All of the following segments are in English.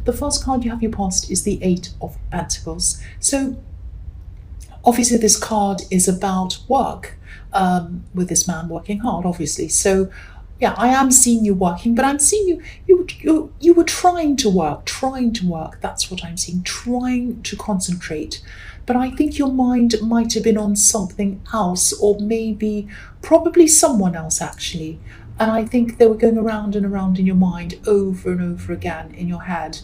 the first card you have your past is the Eight of Pentacles. So obviously this card is about work, with this man working hard, obviously. So yeah, I am seeing you working, but I'm seeing you were trying to work. That's what I'm seeing, trying to concentrate. But I think your mind might have been on something else, or probably someone else actually. And I think they were going around and around in your mind over and over again in your head.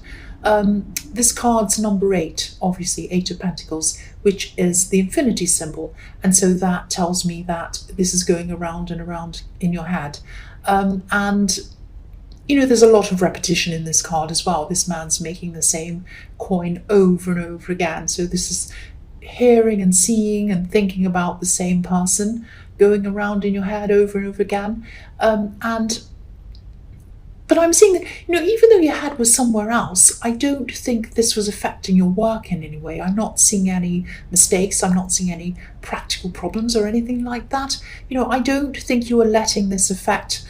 This card's number 8, obviously, Eight of Pentacles, which is the infinity symbol. And so that tells me that this is going around and around in your head. And, there's a lot of repetition in this card as well. This man's making the same coin over and over again. So this is hearing and seeing and thinking about the same person going around in your head over and over again. But I'm seeing that, even though your head was somewhere else, I don't think this was affecting your work in any way. I'm not seeing any mistakes. I'm not seeing any practical problems or anything like that. I don't think you were letting this affect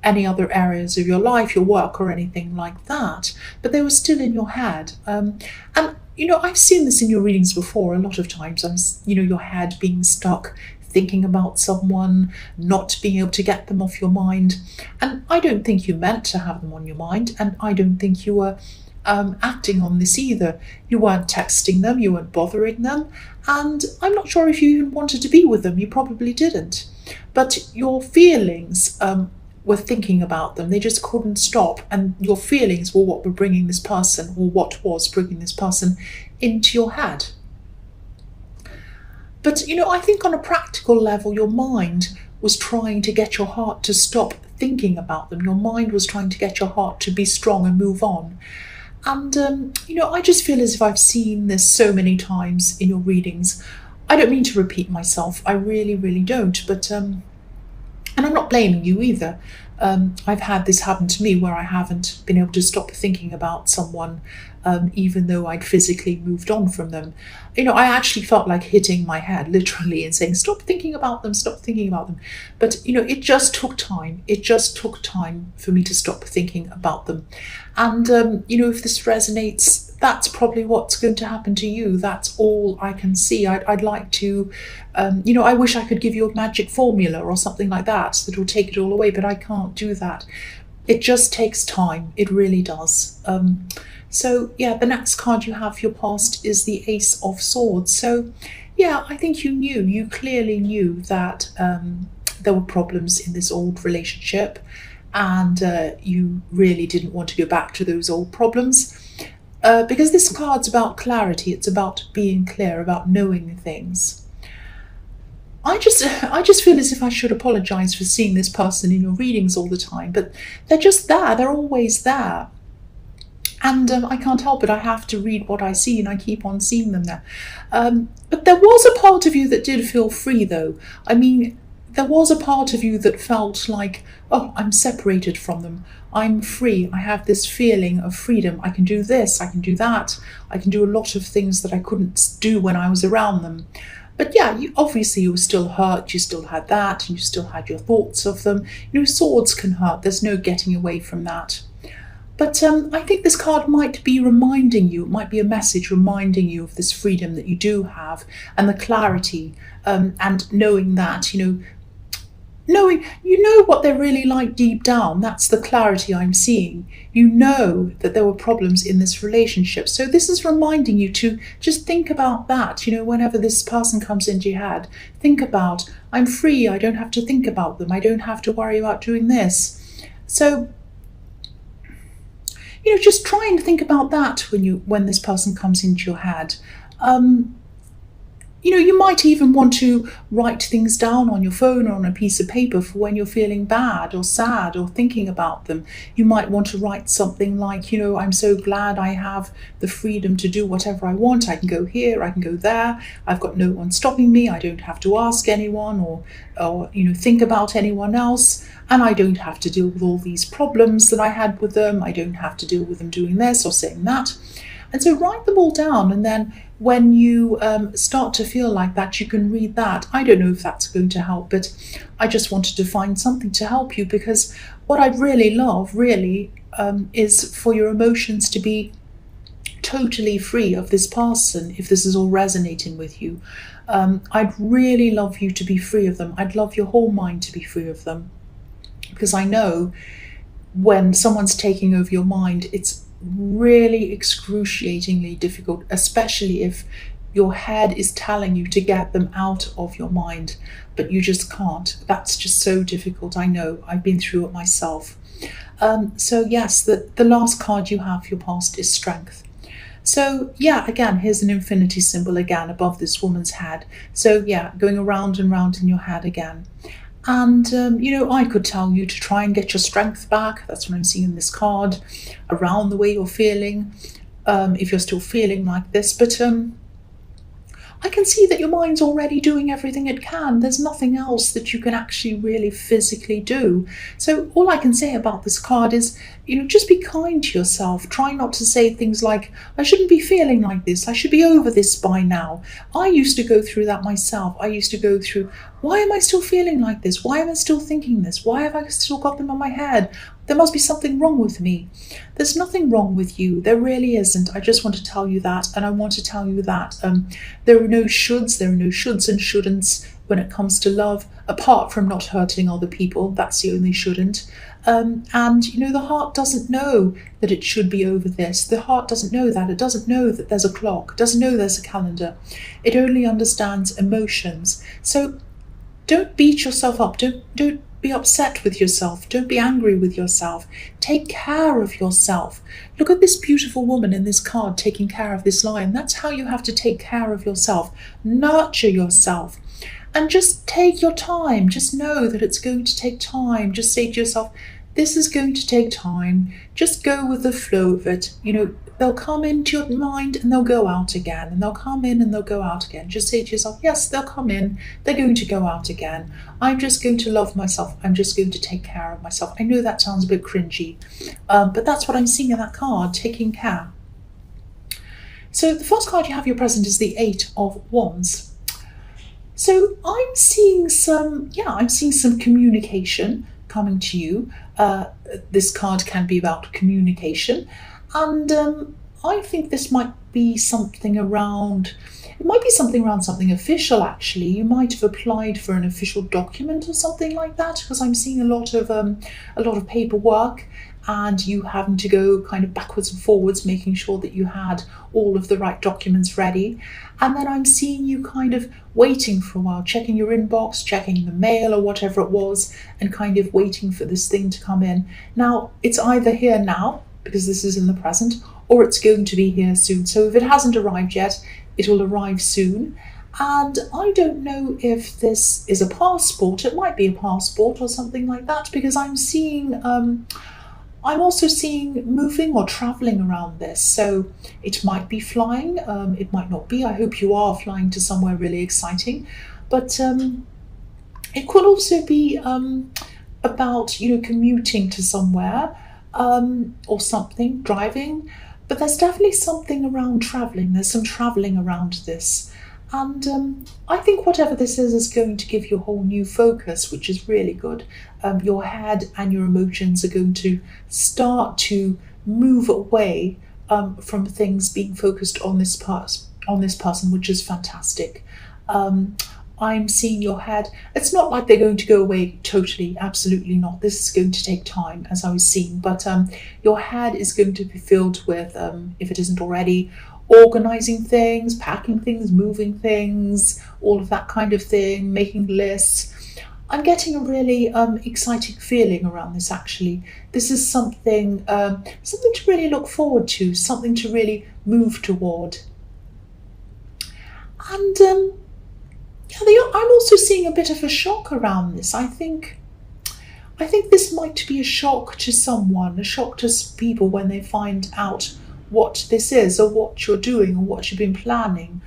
any other areas of your life, your work or anything like that. But they were still in your head. And I've seen this in your readings before a lot of times. Your head being stuck, thinking about someone, not being able to get them off your mind. And I don't think you meant to have them on your mind, and I don't think you were acting on this either. You weren't texting them, you weren't bothering them, and I'm not sure if you even wanted to be with them. You probably didn't. But your feelings were thinking about them. They just couldn't stop, and your feelings were what were bringing this person, or what was bringing this person into your head. But, I think on a practical level, your mind was trying to get your heart to stop thinking about them. Your mind was trying to get your heart to be strong and move on. And, I just feel as if I've seen this so many times in your readings. I don't mean to repeat myself. I really, really don't. But, and I'm not blaming you either. I've had this happen to me where I haven't been able to stop thinking about someone, even though I'd physically moved on from them. I actually felt like hitting my head literally and saying, stop thinking about them, stop thinking about them. But, it just took time. It just took time for me to stop thinking about them. And, if this resonates, that's probably what's going to happen to you. That's all I can see. I'd like to, I wish I could give you a magic formula or something like that will take it all away, but I can't do that. It just takes time. It really does. So yeah, the next card you have for your past is the Ace of Swords. So yeah, I think you clearly knew that there were problems in this old relationship, and you really didn't want to go back to those old problems. Because this card's about clarity. It's about being clear, about knowing things. I just feel as if I should apologize for seeing this person in your readings all the time, but they're just there. They're always there. And I can't help it. I have to read what I see, and I keep on seeing them there. But there was a part of you that did feel free, though. I mean, there was a part of you that felt like, oh, I'm separated from them. I'm free. I have this feeling of freedom. I can do this. I can do that. I can do a lot of things that I couldn't do when I was around them. But yeah, you were still hurt. You still had that, and you still had your thoughts of them. Swords can hurt. There's no getting away from that. But I think this card might be reminding you, it might be a message reminding you of this freedom that you do have, and the clarity, and knowing that, knowing what they're really like deep down. That's the clarity I'm seeing. You know that there were problems in this relationship. So this is reminding you to just think about that, whenever this person comes into your head, think about, I'm free. I don't have to think about them. I don't have to worry about doing this. So just try and think about that when this person comes into your head. You might even want to write things down on your phone or on a piece of paper for when you're feeling bad or sad or thinking about them. You might want to write something like, I'm so glad I have the freedom to do whatever I want. I can go here, I can go there. I've got no one stopping me. I don't have to ask anyone or think about anyone else. And I don't have to deal with all these problems that I had with them. I don't have to deal with them doing this or saying that. And so write them all down, and then when you start to feel like that, you can read that. I don't know if that's going to help, but I just wanted to find something to help you, because what I'd really love, is for your emotions to be totally free of this person, if this is all resonating with you. I'd really love you to be free of them. I'd love your whole mind to be free of them. Because I know when someone's taking over your mind, it's really excruciatingly difficult, especially if your head is telling you to get them out of your mind, but you just can't. That's just so difficult. I know, I've been through it myself. So yes, the last card you have for your past is strength. So yeah, again, here's an infinity symbol again above this woman's head. So yeah, going around and round in your head again. And, I could tell you to try and get your strength back. That's what I'm seeing in this card, around the way you're feeling, if you're still feeling like this. But I can see that your mind's already doing everything it can. There's nothing else that you can actually really physically do. So all I can say about this card is, just be kind to yourself. Try not to say things like, I shouldn't be feeling like this. I should be over this by now. I used to go through that myself. I used to go through, why am I still feeling like this? Why am I still thinking this? Why have I still got them on my head? There must be something wrong with me. There's nothing wrong with you. There really isn't. I just want to tell you that. And I want to tell you that there are no shoulds. There are no shoulds and shouldn'ts when it comes to love, apart from not hurting other people. That's the only shouldn't. And, the heart doesn't know that it should be over this. The heart doesn't know that. It doesn't know that there's a clock. It doesn't know there's a calendar. It only understands emotions. So don't beat yourself up. Don't be upset with yourself. Don't be angry with yourself. Take care of yourself. Look at this beautiful woman in this card taking care of this lion. That's how you have to take care of yourself. Nurture yourself. And just take your time. Just know that it's going to take time. Just say to yourself, this is going to take time. Just go with the flow of it. They'll come into your mind and they'll go out again. And they'll come in and they'll go out again. Just say to yourself, yes, they'll come in. They're going to go out again. I'm just going to love myself. I'm just going to take care of myself. I know that sounds a bit cringy, but that's what I'm seeing in that card, taking care. So the first card you have your present is the 8 of Wands. So I'm seeing some communication coming to you. This card can be about communication. And I think this might be something around, something official, actually. You might have applied for an official document or something like that, because I'm seeing a lot of paperwork, and you having to go kind of backwards and forwards, making sure that you had all of the right documents ready. And then I'm seeing you kind of waiting for a while, checking your inbox, checking the mail or whatever it was, and kind of waiting for this thing to come in. Now, it's either here now, because this is in the present, or it's going to be here soon. So if it hasn't arrived yet, it will arrive soon. And I don't know if this is a passport. It might be a passport or something like that, because I'm also seeing moving or traveling around this. So it might be flying, it might not be. I hope you are flying to somewhere really exciting. But it could also be about, commuting to somewhere or something, driving. But there's definitely something around traveling. There's some traveling around this. And I think whatever this is going to give you a whole new focus, which is really good. Your head and your emotions are going to start to move away from things being focused on this person, which is fantastic. I'm seeing your head. It's not like they're going to go away totally, absolutely not. This is going to take time, as I was seeing. But your head is going to be filled with, if it isn't already, organizing things, packing things, moving things, all of that kind of thing, making lists. I'm getting a really exciting feeling around this, actually. This is something to really look forward to, something to really move toward. And I'm also seeing a bit of a shock around this. I think this might be a shock to someone, a shock to people when they find out what this is, or what you're doing, or what you've been planning.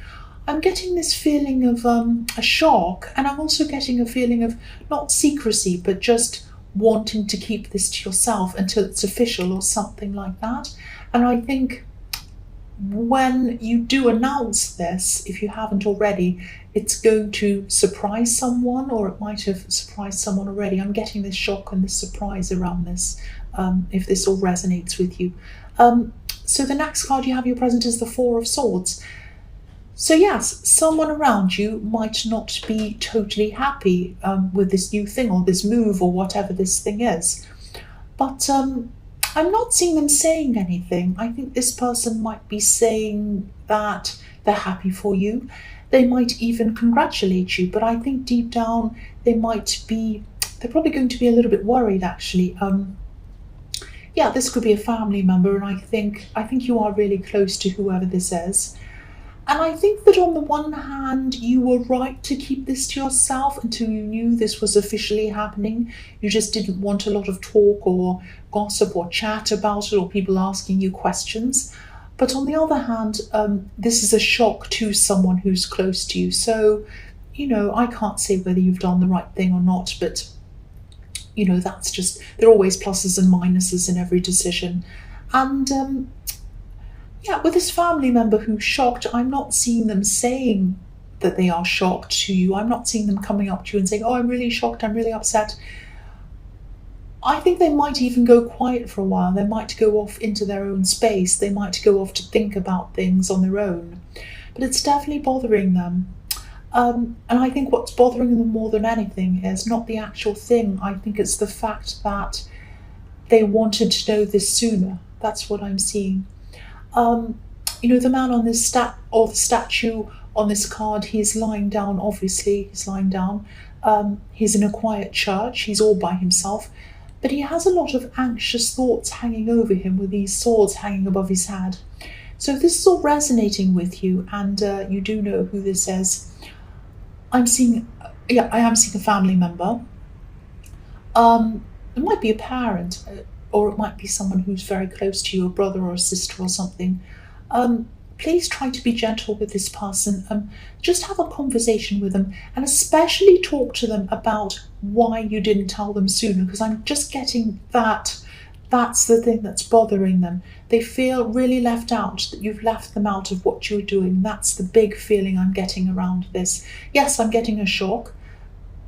I'm getting this feeling of a shock, and I'm also getting a feeling of not secrecy, but just wanting to keep this to yourself until it's official or something like that. And I think when you do announce this, if you haven't already, it's going to surprise someone, or it might have surprised someone already. I'm getting this shock and this surprise around this, if this all resonates with you. So the next card you have your present is the Four of Swords. So yes, someone around you might not be totally happy with this new thing or this move or whatever this thing is. But I'm not seeing them saying anything. I think this person might be saying that they're happy for you. They might even congratulate you, but I think deep down they're probably going to be a little bit worried actually. Yeah, this could be a family member, and I think you are really close to whoever this is. And I think that on the one hand, you were right to keep this to yourself until you knew this was officially happening. You just didn't want a lot of talk or gossip or chat about it or people asking you questions. But on the other hand, this is a shock to someone who's close to you. So, I can't say whether you've done the right thing or not, but, that's just, there are always pluses and minuses in every decision. And, yeah, with this family member who's shocked, I'm not seeing them saying that they are shocked to you. I'm not seeing them coming up to you and saying, oh, I'm really shocked, I'm really upset. I think they might even go quiet for a while. They might go off into their own space. They might go off to think about things on their own. But it's definitely bothering them. And I think what's bothering them more than anything is not the actual thing. I think it's the fact that they wanted to know this sooner. That's what I'm seeing. The man on this the statue on this card, he's lying down, obviously, he's lying down. He's in a quiet church, he's all by himself, but he has a lot of anxious thoughts hanging over him with these swords hanging above his head. So if this is all resonating with you and you do know who this is, I am seeing a family member. It might be a parent, or it might be someone who's very close to you, a brother or a sister or something. Please try to be gentle with this person. Just have a conversation with them, and especially talk to them about why you didn't tell them sooner, because I'm just getting that's the thing that's bothering them. They feel really left out, that you've left them out of what you're doing. That's the big feeling I'm getting around this. Yes, I'm getting a shock,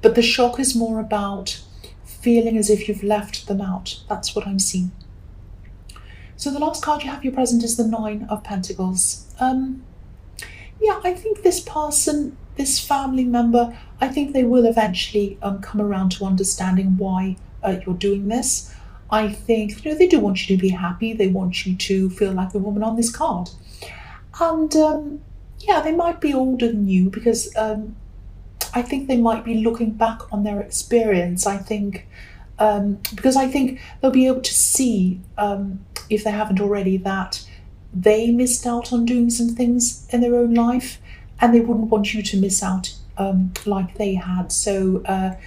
but the shock is more about feeling as if you've left them out. That's what I'm seeing. So the last card you have your present is the Nine of Pentacles. I think this person, this family member, I think they will eventually come around to understanding why you're doing this. I think they do want you to be happy. They want you to feel like the woman on this card. And they might be older than you, because I think they might be looking back on their experience. I think because I think they'll be able to see, if they haven't already, that they missed out on doing some things in their own life, and they wouldn't want you to miss out like they had. So I'm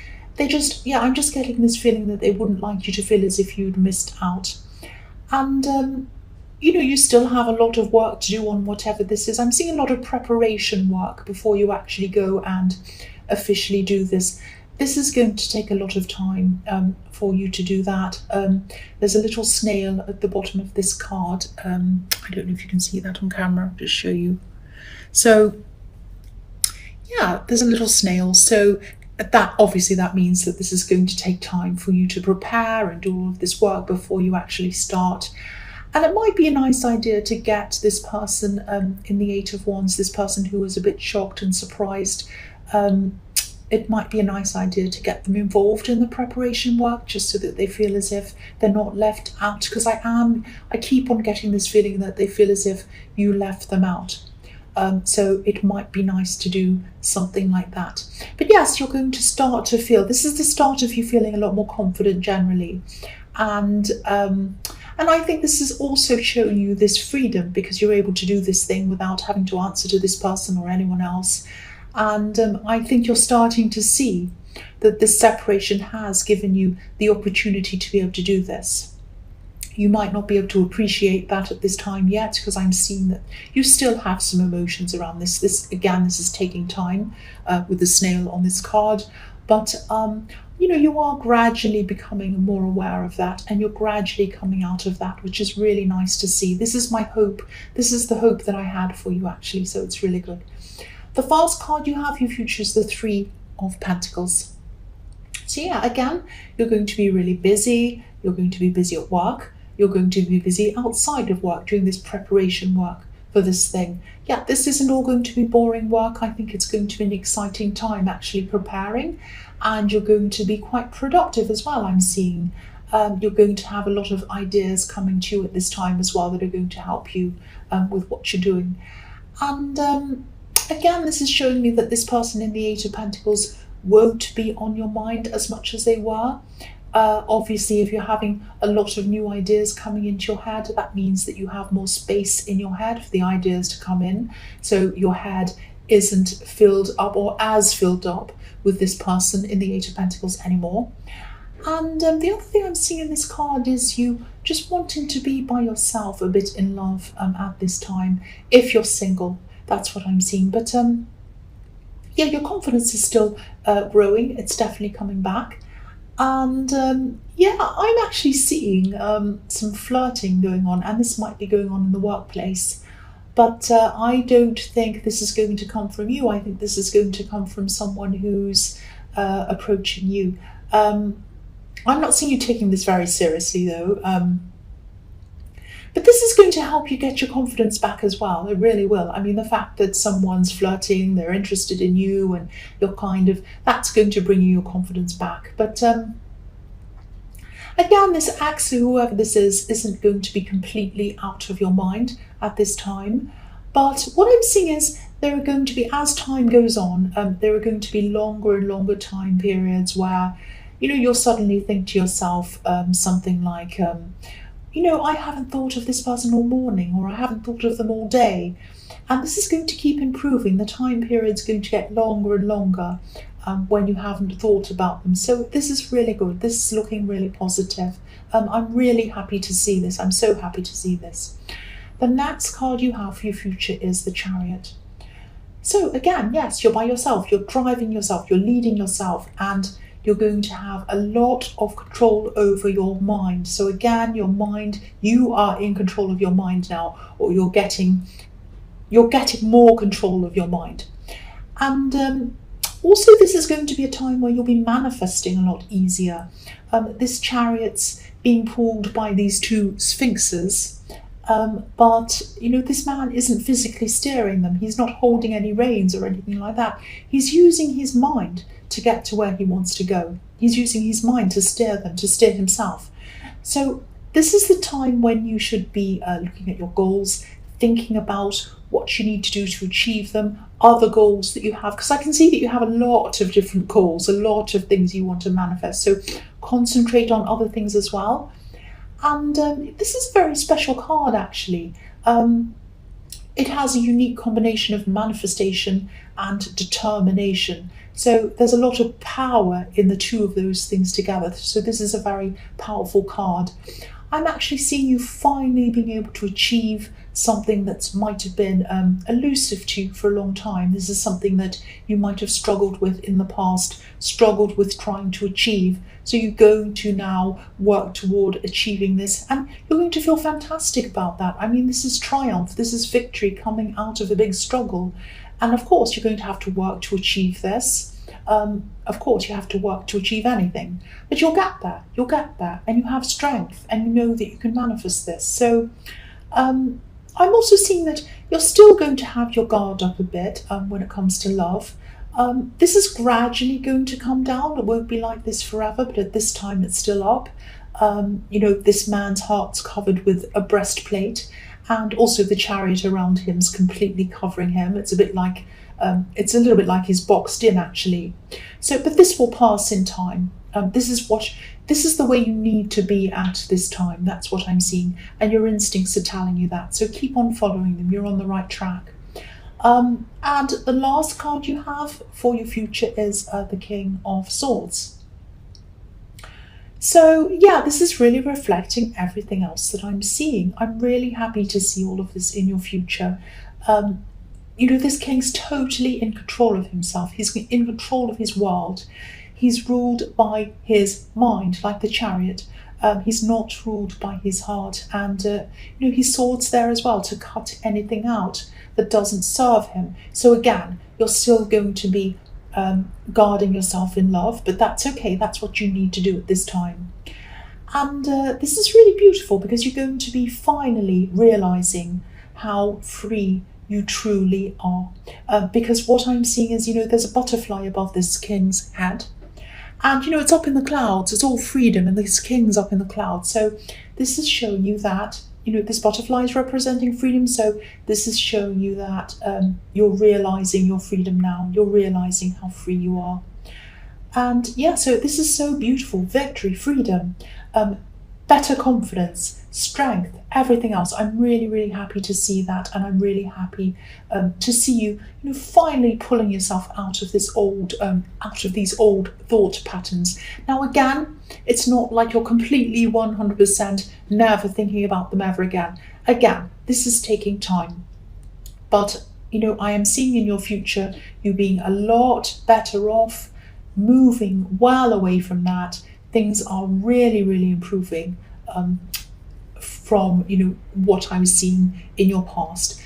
just getting this feeling that they wouldn't like you to feel as if you'd missed out. And you still have a lot of work to do on whatever this is. I'm seeing a lot of preparation work before you actually go and officially do this. This is going to take a lot of time for you to do that. There's a little snail at the bottom of this card. I don't know if you can see that on camera. I'll just show you. So, yeah, there's a little snail. So that means that this is going to take time for you to prepare and do all of this work before you actually start. And it might be a nice idea to get this person in the Eight of Wands, this person who was a bit shocked and surprised. It might be a nice idea to get them involved in the preparation work, just so that they feel as if they're not left out. Because I keep on getting this feeling that they feel as if you left them out. So it might be nice to do something like that. But yes, you're going to start to feel, this is the start of you feeling a lot more confident generally. And I think this is also showing you this freedom, because you're able to do this thing without having to answer to this person or anyone else. And I think you're starting to see that this separation has given you the opportunity to be able to do this. You might not be able to appreciate that at this time yet, because I'm seeing that you still have some emotions around this. This is taking time with the snail on this card. But, you are gradually becoming more aware of that, and you're gradually coming out of that, which is really nice to see. This is my hope. This is the hope that I had for you, actually, so it's really good. The last card you have, your future, is the Three of Pentacles. So yeah, again, you're going to be really busy. You're going to be busy at work. you're going to be busy outside of work, doing this preparation work for this thing. Yeah, this isn't all going to be boring work. I think it's going to be an exciting time actually preparing, and you're going to be quite productive as well, I'm seeing. You're going to have a lot of ideas coming to you at this time as well that are going to help you with what you're doing. And again, this is showing me that this person in the Eight of Pentacles won't be on your mind as much as they were. Obviously, if you're having a lot of new ideas coming into your head, that means that you have more space in your head for the ideas to come in. So your head isn't filled up or as filled up with this person in the Eight of Pentacles anymore. And the other thing I'm seeing in this card is you just wanting to be by yourself, a bit in love at this time, if you're single. That's what I'm seeing. But yeah, your confidence is still growing. It's definitely coming back. And yeah, I'm actually seeing some flirting going on, and this might be going on in the workplace. But I don't think this is going to come from you. I think this is going to come from someone who's approaching you. I'm not seeing you taking this very seriously though. But this is going to help you get your confidence back as well. It really will. I mean, the fact that someone's flirting, they're interested in you, and you're that's going to bring you your confidence back. But again, this actually, whoever this is, isn't going to be completely out of your mind at this time. But what I'm seeing is there are going to be, as time goes on, there are going to be longer and longer time periods where, you'll suddenly think to yourself something like, I haven't thought of this person all morning, or I haven't thought of them all day. And this is going to keep improving. The time period's going to get longer and longer when you haven't thought about them. So this is really good. This is looking really positive. I'm really happy to see this. I'm so happy to see this. The next card you have for your future is the Chariot. So again, yes, you're by yourself. You're driving yourself. You're leading yourself. And you're going to have a lot of control over your mind. So again, your mind, you are in control of your mind now, or you're getting more control of your mind. And also, this is going to be a time where you'll be manifesting a lot easier. This Chariot's being pulled by these two Sphinxes, but this man isn't physically steering them. He's not holding any reins or anything like that. He's using his mind to get to where he wants to go. He's using his mind to steer them, to steer himself. So this is the time when you should be looking at your goals, thinking about what you need to do to achieve them, other goals that you have, because I can see that you have a lot of different goals, a lot of things you want to manifest. So concentrate on other things as well. And this is a very special card, actually. It has a unique combination of manifestation and determination. So there's a lot of power in the two of those things together. So this is a very powerful card. I'm actually seeing you finally being able to achieve something that might have been elusive to you for a long time. This is something that you might have struggled with in the past, struggled with trying to achieve. So you're going to now work toward achieving this, and you're going to feel fantastic about that. I mean, this is triumph, this is victory coming out of a big struggle. And of course, you're going to have to work to achieve this. Of course, you have to work to achieve anything, but you'll get there, and you have strength, and you know that you can manifest this. So I'm also seeing that you're still going to have your guard up a bit when it comes to love. This is gradually going to come down. It won't be like this forever, but at this time it's still up. This man's heart's covered with a breastplate, and also the Chariot around him is completely covering him. It's a bit like it's a little bit like he's boxed in, actually. So, but this will pass in time. This is the way you need to be at this time. That's what I'm seeing, and your instincts are telling you that. So keep on following them. You're on the right track. And the last card you have for your future is the King of Swords. So yeah, this is really reflecting everything else that I'm seeing. I'm really happy to see all of this in your future. This king's totally in control of himself. He's in control of his world. He's ruled by his mind, like the Chariot. He's not ruled by his heart. And, his sword's there as well to cut anything out that doesn't serve him. So again, you're still going to be guarding yourself in love, but that's okay. That's what you need to do at this time. And this is really beautiful because you're going to be finally realizing how free you truly are. Because what I'm seeing is, there's a butterfly above this king's head. And, it's up in the clouds. It's all freedom, and this king's up in the clouds. So this is showing you that, this butterfly is representing freedom. So this is showing you that you're realizing your freedom now. You're realizing how free you are. And yeah, so this is so beautiful. Victory, freedom, better confidence, strength, everything else. I'm really, really happy to see that, and I'm really happy to see you, finally pulling yourself out of these old thought patterns. Now, again, it's not like you're completely 100% never thinking about them ever again. Again, this is taking time, but I am seeing in your future you being a lot better off, moving well away from that. Things are really, really improving from what I was seeing in your past.